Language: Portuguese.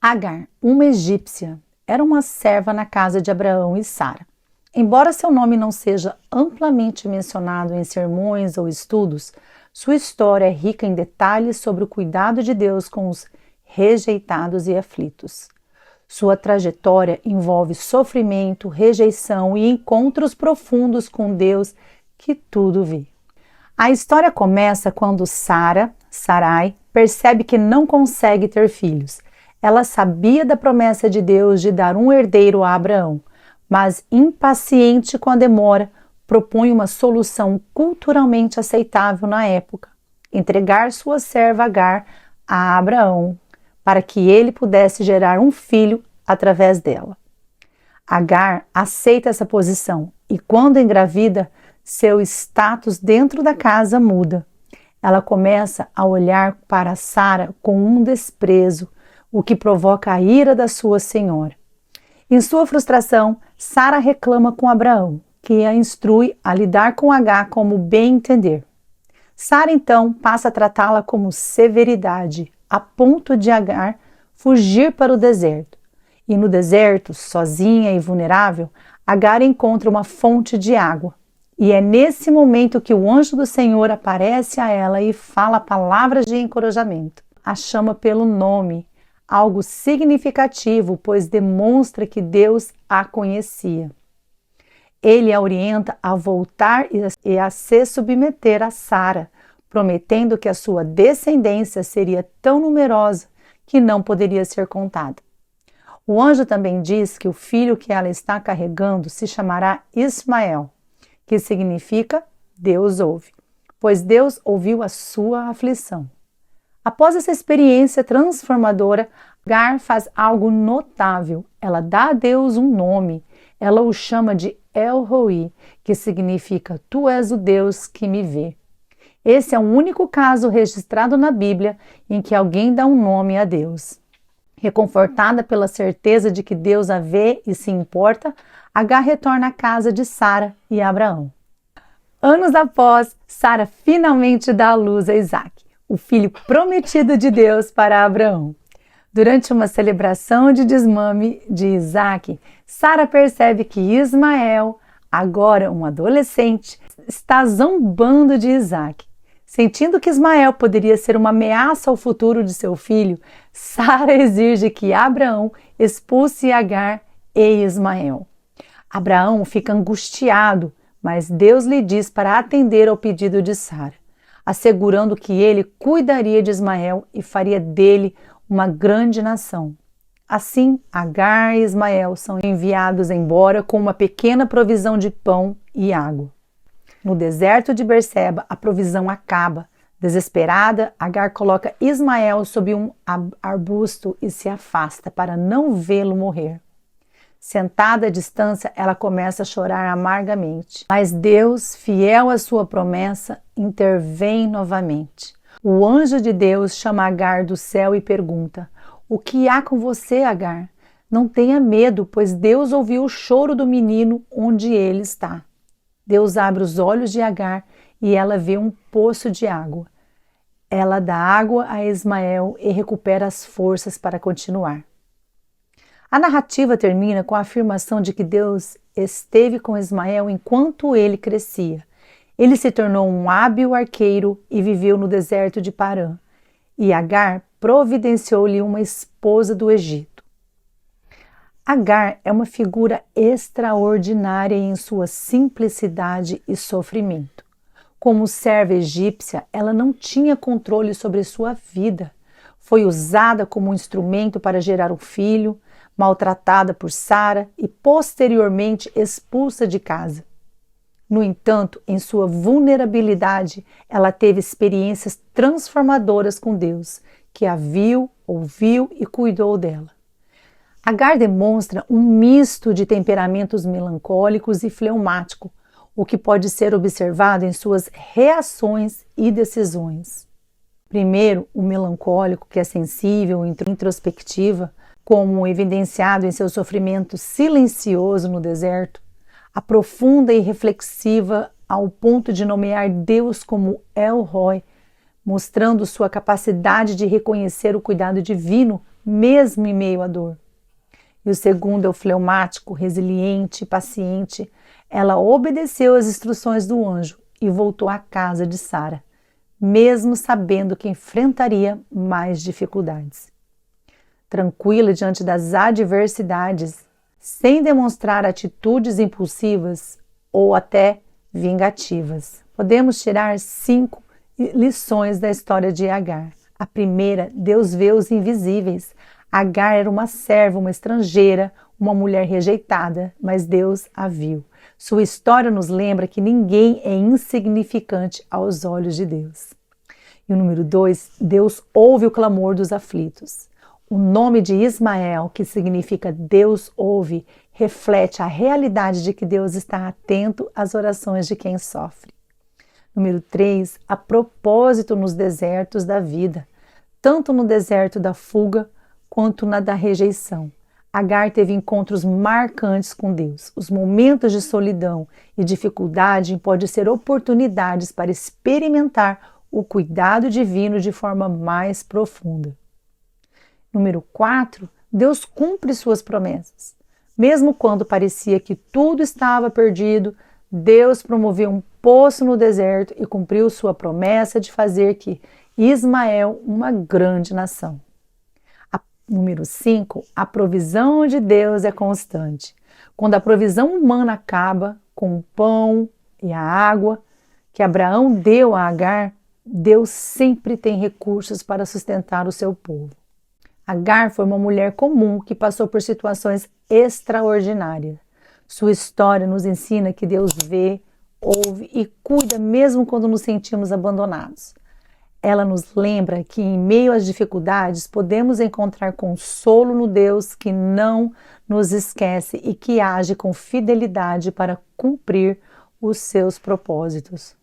Agar, uma egípcia, era uma serva na casa de Abraão e Sara. Embora seu nome não seja amplamente mencionado em sermões ou estudos, sua história é rica em detalhes sobre o cuidado de Deus com os rejeitados e aflitos. Sua trajetória envolve sofrimento, rejeição e encontros profundos com Deus que tudo vê. A história começa quando Sarai, percebe que não consegue ter filhos. Ela sabia da promessa de Deus de dar um herdeiro a Abraão, mas impaciente com a demora, propõe uma solução culturalmente aceitável na época: entregar sua serva Agar a Abraão, para que ele pudesse gerar um filho através dela. Agar aceita essa posição e, quando engravida, seu status dentro da casa muda. Ela começa a olhar para Sara com um desprezo, o que provoca a ira da sua senhora. Em sua frustração, Sara reclama com Abraão, que a instrui a lidar com Agar como bem entender. Sara então passa a tratá-la como severidade, a ponto de Agar fugir para o deserto. E no deserto, sozinha e vulnerável, Agar encontra uma fonte de água. E é nesse momento que o anjo do Senhor aparece a ela e fala palavras de encorajamento. A chama pelo nome, algo significativo, pois demonstra que Deus a conhecia. Ele a orienta a voltar e a se submeter a Sara, prometendo que a sua descendência seria tão numerosa que não poderia ser contada. O anjo também diz que o filho que ela está carregando se chamará Ismael, que significa Deus ouve, pois Deus ouviu a sua aflição. Após essa experiência transformadora, Agar faz algo notável. Ela dá a Deus um nome. Ela o chama de El-Roi, que significa Tu és o Deus que me vê. Esse é o único caso registrado na Bíblia em que alguém dá um nome a Deus. Reconfortada pela certeza de que Deus a vê e se importa, Agar retorna à casa de Sara e Abraão. Anos após, Sara finalmente dá à luz a Isaac, o filho prometido de Deus para Abraão. Durante uma celebração de desmame de Isaac, Sara percebe que Ismael, agora um adolescente, está zombando de Isaac. Sentindo que Ismael poderia ser uma ameaça ao futuro de seu filho, Sara exige que Abraão expulse Agar e Ismael. Abraão fica angustiado, mas Deus lhe diz para atender ao pedido de Sara, assegurando que ele cuidaria de Ismael e faria dele uma grande nação. Assim, Agar e Ismael são enviados embora com uma pequena provisão de pão e água. No deserto de Berseba, a provisão acaba. Desesperada, Agar coloca Ismael sob um arbusto e se afasta para não vê-lo morrer. Sentada à distância, ela começa a chorar amargamente. Mas Deus, fiel à sua promessa, intervém novamente. O anjo de Deus chama Agar do céu e pergunta: "O que há com você, Agar? Não tenha medo, pois Deus ouviu o choro do menino onde ele está." Deus abre os olhos de Agar e ela vê um poço de água. Ela dá água a Ismael e recupera as forças para continuar. A narrativa termina com a afirmação de que Deus esteve com Ismael enquanto ele crescia. Ele se tornou um hábil arqueiro e viveu no deserto de Parã. E Agar providenciou-lhe uma esposa do Egito. Agar é uma figura extraordinária em sua simplicidade e sofrimento. Como serva egípcia, ela não tinha controle sobre sua vida. Foi usada como um instrumento para gerar um filho, maltratada por Sara e posteriormente expulsa de casa. No entanto, em sua vulnerabilidade, ela teve experiências transformadoras com Deus, que a viu, ouviu e cuidou dela. Agar demonstra um misto de temperamentos melancólicos e fleumático, o que pode ser observado em suas reações e decisões. Primeiro, o melancólico, que é sensível e introspectiva, como evidenciado em seu sofrimento silencioso no deserto, a profunda e reflexiva ao ponto de nomear Deus como El-Roi, mostrando sua capacidade de reconhecer o cuidado divino mesmo em meio à dor. E o segundo é o fleumático, resiliente, paciente. Ela obedeceu às instruções do anjo e voltou à casa de Sara, mesmo sabendo que enfrentaria mais dificuldades. Tranquila diante das adversidades, sem demonstrar atitudes impulsivas ou até vingativas. Podemos tirar 5 lições da história de Agar. A primeira, Deus vê os invisíveis. Agar era uma serva, uma estrangeira, uma mulher rejeitada, mas Deus a viu. Sua história nos lembra que ninguém é insignificante aos olhos de Deus. E o número 2, Deus ouve o clamor dos aflitos. O nome de Ismael, que significa Deus ouve, reflete a realidade de que Deus está atento às orações de quem sofre. Número 3, há propósito nos desertos da vida, tanto no deserto da fuga quanto na da rejeição. Agar teve encontros marcantes com Deus. Os momentos de solidão e dificuldade podem ser oportunidades para experimentar o cuidado divino de forma mais profunda. Número 4, Deus cumpre suas promessas. Mesmo quando parecia que tudo estava perdido, Deus promoveu um poço no deserto e cumpriu sua promessa de fazer que Ismael uma grande nação. Número 5, a provisão de Deus é constante. Quando a provisão humana acaba com o pão e a água que Abraão deu a Agar, Deus sempre tem recursos para sustentar o seu povo. Agar foi uma mulher comum que passou por situações extraordinárias. Sua história nos ensina que Deus vê, ouve e cuida mesmo quando nos sentimos abandonados. Ela nos lembra que em meio às dificuldades podemos encontrar consolo no Deus que não nos esquece e que age com fidelidade para cumprir os seus propósitos.